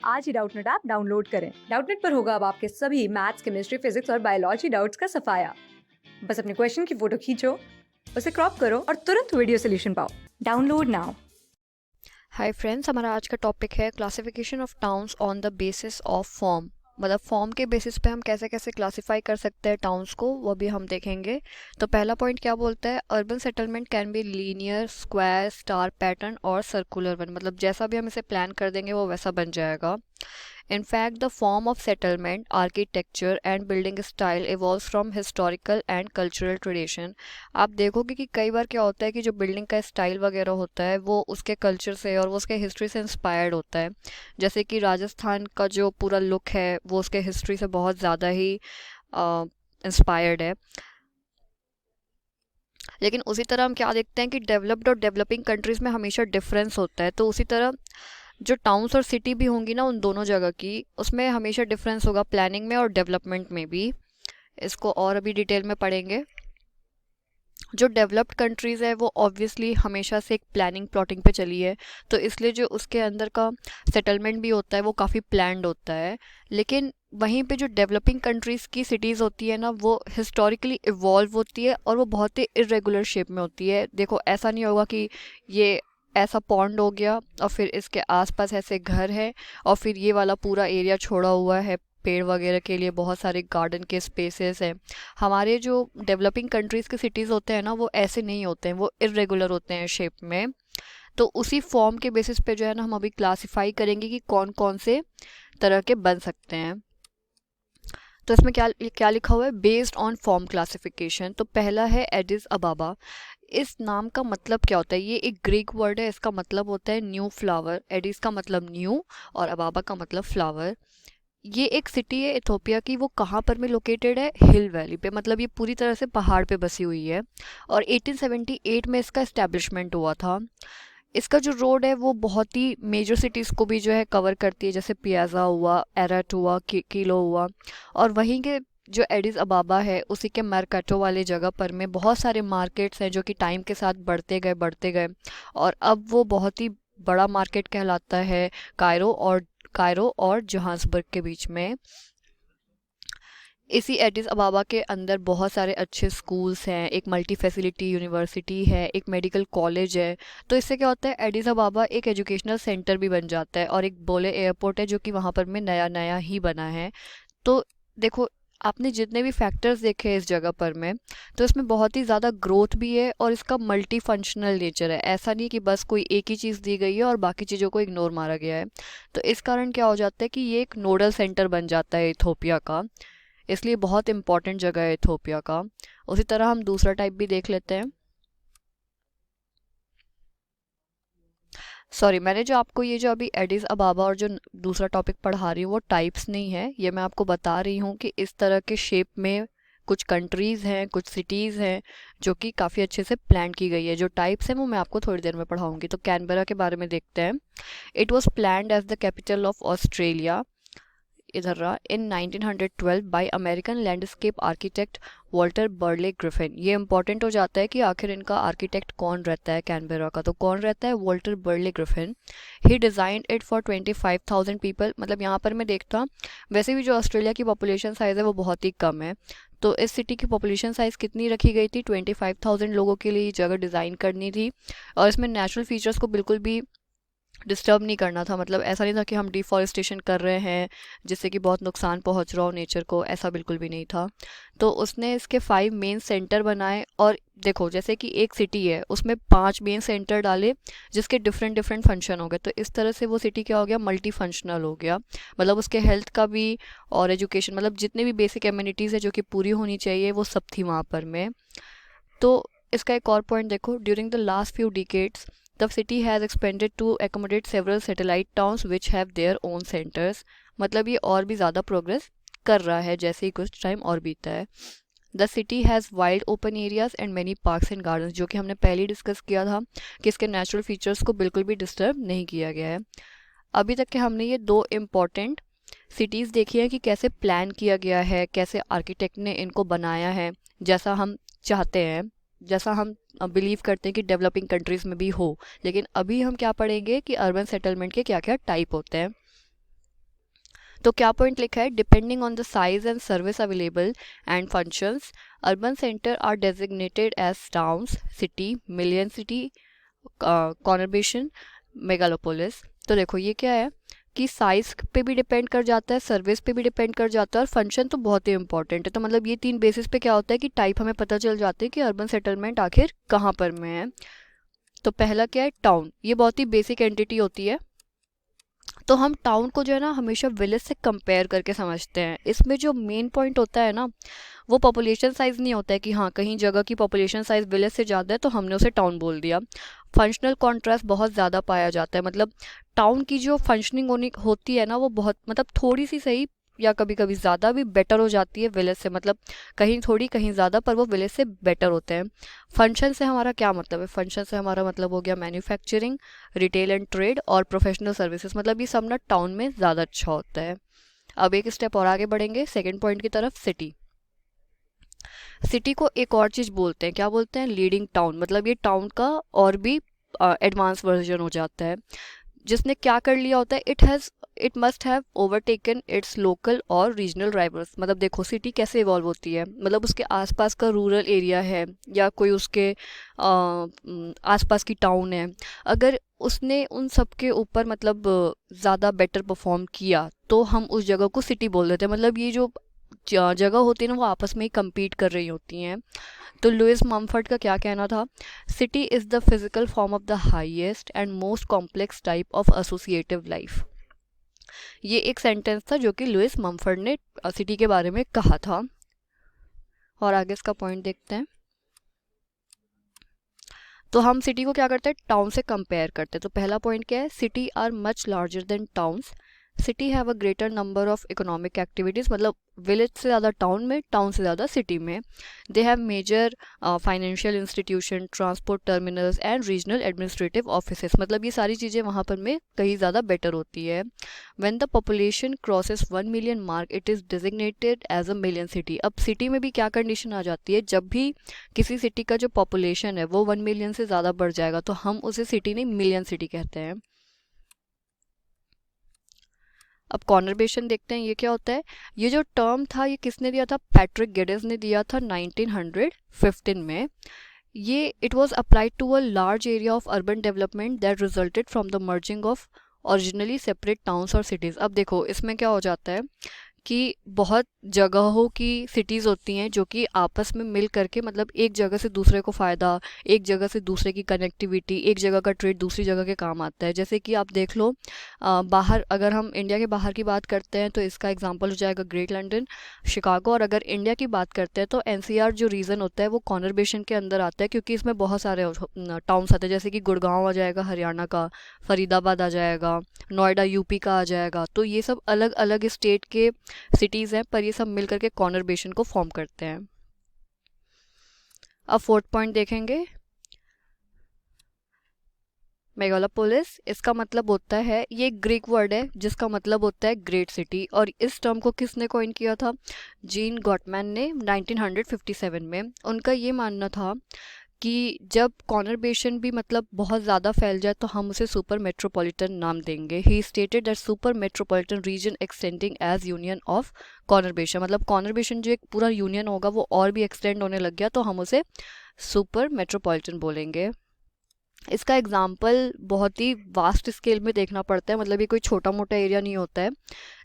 आज ही Doubtnut app download करें। Doubtnut पर होगा अब आपके सभी मैथ्स, केमिस्ट्री, फिजिक्स और बायोलॉजी डाउट्स का सफाया। बस अपने क्वेश्चन की फोटो खींचो, उसे क्रॉप करो और तुरंत वीडियो सोल्यूशन पाओ। Download now. हाय फ्रेंड्स, हमारा आज का टॉपिक है classification of towns on the basis of form. मतलब फॉर्म के बेसिस पे हम कैसे कैसे क्लासिफाई कर सकते हैं टाउन्स को, वो भी हम देखेंगे। तो पहला पॉइंट क्या बोलता है, urban settlement can be linear, square, star pattern और सर्कुलर वन। मतलब जैसा भी हम इसे प्लान कर देंगे वो वैसा बन जाएगा। In fact, the form of settlement, architecture and building style evolves from historical and cultural tradition। आप देखोगे कि कई बार क्या होता है कि जो बिल्डिंग का स्टाइल वगैरह होता है वो उसके कल्चर से और वो उसके हिस्ट्री से इंस्पायर्ड होता है। जैसे कि राजस्थान का जो पूरा लुक है वो उसके हिस्ट्री से बहुत ज़्यादा ही इंस्पायर्ड है। लेकिन उसी तरह हम क्या देखते हैं कि डेवलप्ड और डेवलपिंग कंट्रीज़ में हमेशा डिफरेंस होता है। तो उसी तरह जो टाउन्स और सिटी भी होंगी ना उन दोनों जगह की, उसमें हमेशा डिफरेंस होगा प्लानिंग में और डेवलपमेंट में भी। इसको और अभी डिटेल में पढ़ेंगे। जो डेवलप्ड कंट्रीज़ है वो ऑब्वियसली हमेशा से एक प्लानिंग प्लॉटिंग पे चली है, तो इसलिए जो उसके अंदर का सेटलमेंट भी होता है वो काफ़ी प्लान्ड होता है। लेकिन वहीं पे जो डेवलपिंग कंट्रीज़ की सिटीज़ होती है ना, वो हिस्टोरिकली इवॉल्व होती है और वो बहुत ही इरेगुलर शेप में होती है। देखो, ऐसा नहीं होगा कि ये ऐसा पॉन्ड हो गया और फिर इसके आसपास ऐसे घर है और फिर ये वाला पूरा एरिया छोड़ा हुआ है पेड़ वगैरह के लिए, बहुत सारे गार्डन के स्पेसेस हैं। हमारे जो डेवलपिंग कंट्रीज़ के सिटीज़ होते हैं ना वो ऐसे नहीं होते हैं, वो इरेगुलर होते हैं शेप में। तो उसी फॉर्म के बेसिस पे जो है ना हम अभी क्लासिफाई करेंगे कि कौन कौन से तरह के बन सकते हैं। तो इसमें क्या क्या लिखा हुआ है, बेस्ड ऑन फॉर्म क्लासिफिकेशन। तो पहला है एडिस अबाबा। इस नाम का मतलब क्या होता है, ये एक ग्रीक वर्ड है, इसका मतलब होता है न्यू फ्लावर। एडिस का मतलब न्यू और अबाबा का मतलब फ्लावर। ये एक सिटी है इथोपिया की। वो कहाँ पर में लोकेटेड है, हिल वैली पे, मतलब ये पूरी तरह से पहाड़ पे बसी हुई है। और 1878 में इसका इस्टेब्लिशमेंट हुआ था। इसका जो रोड है वो बहुत ही मेजर सिटीज़ को भी जो है कवर करती है, जैसे पियाजा हुआ, एरट हुआ, किलो हुआ। और वहीं के जो एडिस अबाबा है उसी के मरकाटो वाले जगह पर में बहुत सारे मार्केट्स हैं जो कि टाइम के साथ बढ़ते गए और अब वो बहुत ही बड़ा मार्केट कहलाता है कायरो और जोहान्सबर्ग के बीच में। इसी एडिस अबाबा के अंदर बहुत सारे अच्छे स्कूल्स हैं, एक मल्टी फैसिलिटी यूनिवर्सिटी है, एक मेडिकल कॉलेज है। तो इससे क्या होता है, एडिस अबाबा एक एजुकेशनल सेंटर भी बन जाता है और एक बोले एयरपोर्ट है जो कि वहाँ पर में नया नया ही बना है। तो देखो, आपने जितने भी फैक्टर्स देखे हैं इस जगह पर में, तो इसमें बहुत ही ज़्यादा ग्रोथ भी है और इसका मल्टी फंक्शनल नेचर है। ऐसा नहीं कि बस कोई एक ही चीज़ दी गई है और बाकी चीज़ों को इग्नोर मारा गया है। तो इस कारण क्या हो जाता है कि ये एक नोडल सेंटर बन जाता है इथोपिया का, इसलिए बहुत इंपॉर्टेंट जगह है इथोपिया का। उसी तरह हम दूसरा टाइप भी देख लेते हैं। सॉरी, मैंने जो आपको ये जो अभी एडिस अबाबा और जो दूसरा टॉपिक पढ़ा रही हूँ वो टाइप्स नहीं है, ये मैं आपको बता रही हूँ कि इस तरह के शेप में कुछ कंट्रीज़ हैं, कुछ सिटीज़ हैं जो कि काफ़ी अच्छे से प्लान की गई है। जो टाइप्स हैं वो मैं आपको थोड़ी देर में पढ़ाऊंगी। तो कैनबरा के बारे में देखते हैं। It was planned as the capital of Australia, इधर रहा, in 1912 by American landscape architect Walter Burley Griffin. ये इंपॉर्टेंट हो जाता है कि आखिर इनका आर्किटेक्ट कौन रहता है कैनबेरा का। तो कौन रहता है, Walter Burley Griffin. He designed it for 25,000 people. मतलब यहाँ पर मैं देखता, वैसे भी जो ऑस्ट्रेलिया की पॉपुलेशन साइज़ है वो बहुत ही कम है, तो इस सिटी की पॉपुलेशन साइज़ कितनी रखी गई थी, 25,000 लोगों के लिए ये जगह डिज़ाइन करनी थी। और इसमें नेचुरल फीचर्स को बिल्कुल भी डिस्टर्ब नहीं करना था। मतलब ऐसा नहीं था कि हम डिफॉरेस्टेशन कर रहे हैं जिससे कि बहुत नुकसान पहुंच रहा हो नेचर को, ऐसा बिल्कुल भी नहीं था। तो उसने इसके 5 मेन सेंटर बनाए। और देखो, जैसे कि एक सिटी है उसमें 5 मेन सेंटर डाले जिसके डिफरेंट डिफरेंट फंक्शन हो गए, तो इस तरह से वो सिटी क्या हो गया, मल्टी फंक्शनल हो गया। मतलब उसके हेल्थ का भी और एजुकेशन, मतलब जितने भी बेसिक एम्यूनिटीज़ है जो कि पूरी होनी चाहिए वो सब थी वहाँ पर में। तो इसका एक और पॉइंट देखो, during the last few decades the city has expanded to accommodate several satellite towns which have their own centres. मतलब ये और भी ज़्यादा प्रोग्रेस कर रहा है जैसे ही कुछ टाइम और बीता है। The city has wild open areas and many parks and gardens, जो कि हमने पहले ही डिस्कस किया था कि इसके नेचुरल फीचर्स को बिल्कुल भी डिस्टर्ब नहीं किया गया है। अभी तक के हमने ये 2 इम्पॉर्टेंट सिटीज़ देखी है कि कैसे प्लान किया गया है, कैसे आर्किटेक्ट ने इनको बनाया है जैसा हम चाहते हैं, जैसा हम बिलीव करते हैं कि डेवलपिंग कंट्रीज़ में भी हो। लेकिन अभी हम क्या पढ़ेंगे कि अर्बन सेटलमेंट के क्या क्या टाइप होते हैं। तो क्या पॉइंट लिखा है, depending on the size and service available and functions urban center are designated as towns, city, million city, conurbation, megalopolis. तो देखो ये क्या है कि साइज पे भी डिपेंड कर जाता है, सर्विस पे भी डिपेंड कर जाता है, और फंक्शन तो बहुत ही इंपॉर्टेंट है। तो मतलब ये 3 बेसिस पे क्या होता है कि टाइप हमें पता चल जाते हैं कि अर्बन सेटलमेंट आखिर कहाँ पर में है। तो पहला क्या है, टाउन। ये बहुत ही बेसिक एंटिटी होती है। तो हम टाउन को जो है ना हमेशा विलेज से कंपेयर करके समझते हैं। इसमें जो मेन पॉइंट होता है ना वो पॉपुलेशन साइज नहीं होता है कि हाँ कहीं जगह की पॉपुलेशन साइज विलेज से ज़्यादा है तो हमने उसे टाउन बोल दिया। फंक्शनल कॉन्ट्रास्ट बहुत ज़्यादा पाया जाता है। मतलब टाउन की जो फंक्शनिंग होनी होती है ना वो बहुत मतलब थोड़ी सी सही या कभी कभी ज़्यादा भी बेटर हो जाती है विलेज से। मतलब कहीं थोड़ी कहीं ज़्यादा, पर वो विलेज से बेटर होते हैं। फंक्शन से हमारा क्या मतलब है, फंक्शन से हमारा मतलब हो गया मैन्युफैक्चरिंग, रिटेल एंड ट्रेड और प्रोफेशनल सर्विसेज। मतलब ये सब ना टाउन में ज़्यादा अच्छा होता है। अब एक स्टेप और आगे बढ़ेंगे सेकेंड पॉइंट की तरफ, सिटी। सिटी को एक और चीज़ बोलते हैं, क्या बोलते हैं, लीडिंग टाउन। मतलब ये टाउन का और भी एडवांस वर्जन हो जाता है। जिसने क्या कर लिया होता है, it must have overtaken it's local और रीजनल राइवल्स। मतलब देखो सिटी कैसे इवॉल्व होती है, मतलब उसके आसपास का रूरल एरिया है या कोई उसके आसपास की टाउन है, अगर उसने उन सब के ऊपर मतलब ज़्यादा बेटर परफॉर्म किया तो हम उस जगह को सिटी बोल देते हैं। मतलब ये जो जगह होती है ना वो आपस में ही compete कर रही होती हैं। तो लुइस मम्फर्ड का क्या कहना था, city is the physical form of the highest and most complex type of associative life. ये एक सेंटेंस था जो कि लुइस मम्फर्ड ने सिटी के बारे में कहा था। और आगे इसका पॉइंट देखते हैं। तो हम सिटी को क्या करते हैं, टाउन से कंपेयर करते हैं। तो पहला पॉइंट क्या है, city are much larger than towns, city have a greater number of economic activities. मतलब विलेज से ज़्यादा टाउन में, टाउन से ज़्यादा सिटी में। They have major financial institution, transport terminals and regional administrative offices. मतलब ये सारी चीज़ें वहाँ पर में कहीं ज़्यादा बेटर होती है। When the population crosses 1 million mark it is designated as a million city. अब सिटी में भी क्या कंडीशन आ जाती है, जब भी किसी सिटी का जो पॉपुलेशन है वो 1 मिलियन से ज़्यादा बढ़ जाएगा तो हम उसे सिटी नहीं मिलियन सिटी कहते हैं। अब कॉन्वर्बेशन देखते हैं ये क्या होता है। ये जो टर्म था ये किसने दिया था, पैट्रिक गेडिस ने दिया था 1915 में। ये it was applied to a large area of urban development that resulted from the merging of originally separate towns और सिटीज़। अब देखो इसमें क्या हो जाता है कि बहुत जगहों की सिटीज़ होती हैं जो कि आपस में मिल करके मतलब एक जगह से दूसरे को फ़ायदा, एक जगह से दूसरे की कनेक्टिविटी, एक जगह का ट्रेड दूसरी जगह के काम आता है। जैसे कि आप देख लो बाहर, अगर हम इंडिया के बाहर की बात करते हैं तो इसका एग्जांपल हो जाएगा ग्रेट लंदन, शिकागो। और अगर इंडिया की बात करते हैं तो एनसीआर जो रीजन होता है वो कॉन्वर्बेशन के अंदर आता है, क्योंकि इसमें बहुत सारे टाउन्स आते हैं। जैसे कि गुड़गांव आ जाएगा हरियाणा का, फरीदाबाद आ जाएगा, नोएडा यूपी का आ जाएगा। तो ये सब अलग अलग स्टेट के सिटीज़ हैं पर ये सब मिल करके कॉन्वर्बेशन को फॉर्म करते हैं। अब फोर्थ पॉइंट देखेंगे, मेगालोपोलिस। इसका मतलब होता है, ये एक ग्रीक वर्ड है जिसका मतलब होता है ग्रेट सिटी। और इस टर्म को किसने कॉइन किया था, जीन गॉटमैन ने 1957 में। उनका ये मानना था कि जब कॉन्वर्बेशन भी मतलब बहुत ज़्यादा फैल जाए तो हम उसे सुपर मेट्रोपॉलिटन नाम देंगे। He stated that super metropolitan region extending as union of conurbation. मतलब कॉन्वर्बेशन जो एक पूरा यूनियन होगा वो और भी एक्सटेंड होने लग गया तो हम उसे सुपर मेट्रोपॉलिटन बोलेंगे। इसका एग्जाम्पल बहुत ही वास्ट स्केल में देखना पड़ता है, मतलब ये कोई छोटा मोटा एरिया नहीं होता है।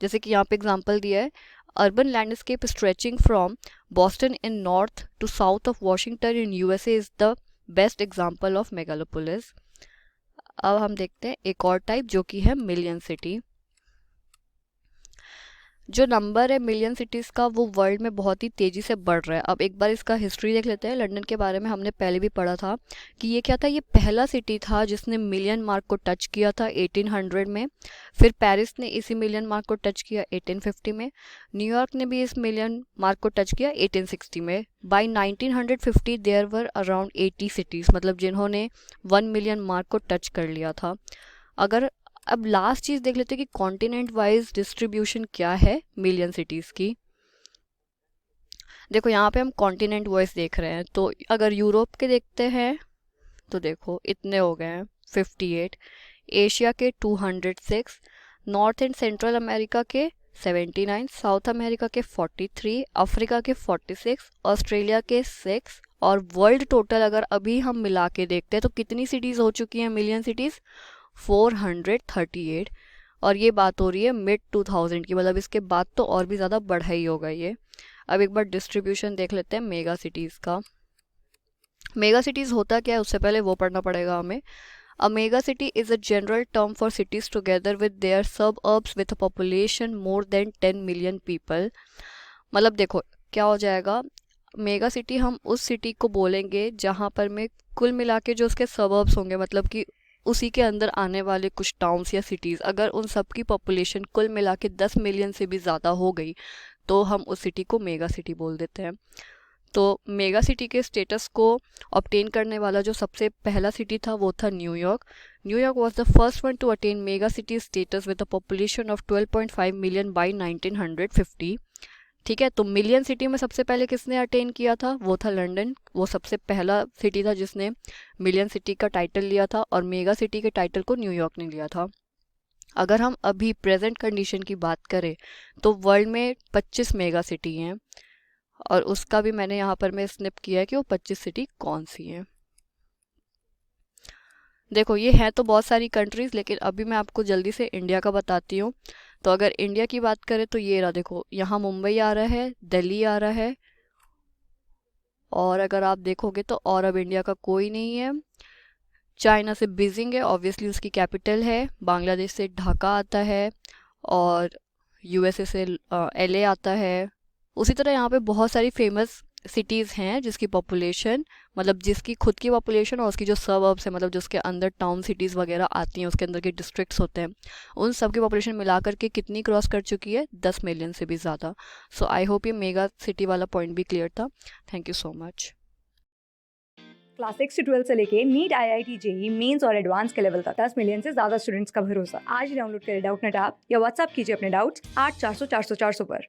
जैसे कि यहाँ पे एग्जाम्पल दिया है, urban landscape stretching from Boston in north to south of Washington in USA is the best example of megalopolis. अब हम देखते हैं एक और टाइप जो कि है मिलियन सिटी। जो नंबर है मिलियन सिटीज़ का वो वर्ल्ड में बहुत ही तेज़ी से बढ़ रहा है। अब एक बार इसका हिस्ट्री देख लेते हैं। लंदन के बारे में हमने पहले भी पढ़ा था कि ये क्या था, ये पहला सिटी था जिसने मिलियन मार्क को टच किया था 1800 में। फिर पेरिस ने इसी मिलियन मार्क को टच किया 1850 में। न्यूयॉर्क ने भी इस मिलियन मार्क को टच किया 1860 में। By 1950 there were around 80 cities, मतलब जिन्होंने 1 मिलियन मार्क को टच कर लिया था। अगर अब लास्ट चीज़ देख लेते हैं कि कॉन्टिनेंट वाइज डिस्ट्रीब्यूशन क्या है मिलियन सिटीज़ की। देखो यहाँ पे हम कॉन्टिनेंट वाइज देख रहे हैं, तो अगर यूरोप के देखते हैं तो देखो इतने हो गए हैं 58, एशिया के 206, नॉर्थ एंड सेंट्रल अमेरिका के 79, साउथ अमेरिका के 43, अफ्रीका के 46, ऑस्ट्रेलिया के 6 और वर्ल्ड टोटल अगर अभी हम मिला के देखते हैं तो कितनी सिटीज़ हो चुकी हैं मिलियन सिटीज़? 438। और ये बात हो रही है मिड 2000 की, मतलब इसके बाद तो और भी ज़्यादा बढ़ा ही होगा ये। अब एक बार डिस्ट्रीब्यूशन देख लेते हैं मेगा सिटीज़ का। मेगा सिटीज़ होता क्या है उससे पहले वो पढ़ना पड़ेगा हमें। A megacity is a general term for cities together with their suburbs with a population more than 10 million people। मतलब देखो क्या हो जाएगा, मेगा सिटी हम उस सिटी को बोलेंगे जहाँ पर में कुल मिला के जो उसके सबर्ब्स होंगे, मतलब कि उसी के अंदर आने वाले कुछ टाउन्स या सिटीज़, अगर उन सब की पॉपुलेशन कुल मिला के 10 मिलियन से भी ज़्यादा हो गई तो हम उस सिटी को मेगा सिटी बोल देते हैं। तो मेगा सिटी के स्टेटस को ऑब्टेन करने वाला जो सबसे पहला सिटी था वो था New York. New York was the first one two attain mega city status with a population of 12.5 million bye 1950। ठीक है, तो मिलियन सिटी में सबसे पहले किसने अटेन किया था? वो था लंदन। वो सबसे पहला सिटी था जिसने मिलियन सिटी का टाइटल लिया था, और मेगा सिटी के टाइटल को न्यूयॉर्क ने लिया था। अगर हम अभी प्रेजेंट कंडीशन की बात करें तो वर्ल्ड में 25 मेगा सिटी हैं, और उसका भी मैंने यहाँ पर मैं स्निप किया है कि वो 25 सिटी कौन सी हैं। देखो ये हैं तो बहुत सारी कंट्रीज़, लेकिन अभी मैं आपको जल्दी से इंडिया का बताती हूँ। तो अगर इंडिया की बात करें तो ये रहा, देखो यहाँ मुंबई आ रहा है, दिल्ली आ रहा है, और अगर आप देखोगे तो और अब इंडिया का कोई नहीं है। चाइना से बीजिंग है, ऑब्वियसली उसकी कैपिटल है। बांग्लादेश से ढाका आता है, और यूएसए से एलए आता है। उसी तरह यहाँ पे बहुत सारी फेमस सिटीज़ हैं जिसकी पॉपुलेशन, मतलब जिसकी खुद की पॉपुलेशन और उसकी जो सबअर्ब्स है, मतलब जिसके अंदर टाउन सिटीज़ वगैरह आती हैं, उसके अंदर के डिस्ट्रिक्ट्स होते हैं, उन सब की पॉपुलेशन मिलाकर के कितनी क्रॉस कर चुकी है? 10 मिलियन से भी ज़्यादा। सो आई होप ये मेगा सिटी वाला पॉइंट भी क्लियर था। Thank you so much. Class 6 से 12 से लेके नीट, IIT, जेई मेंस और एडवांस के लेवल तक 10 मिलियन से ज्यादा स्टूडेंट्स का भरोसा। आज ही डाउनलोड करें डाउटनेट ऐप या व्हाट्सएप कीजिए अपने डाउट्स 8400 400 400 पर।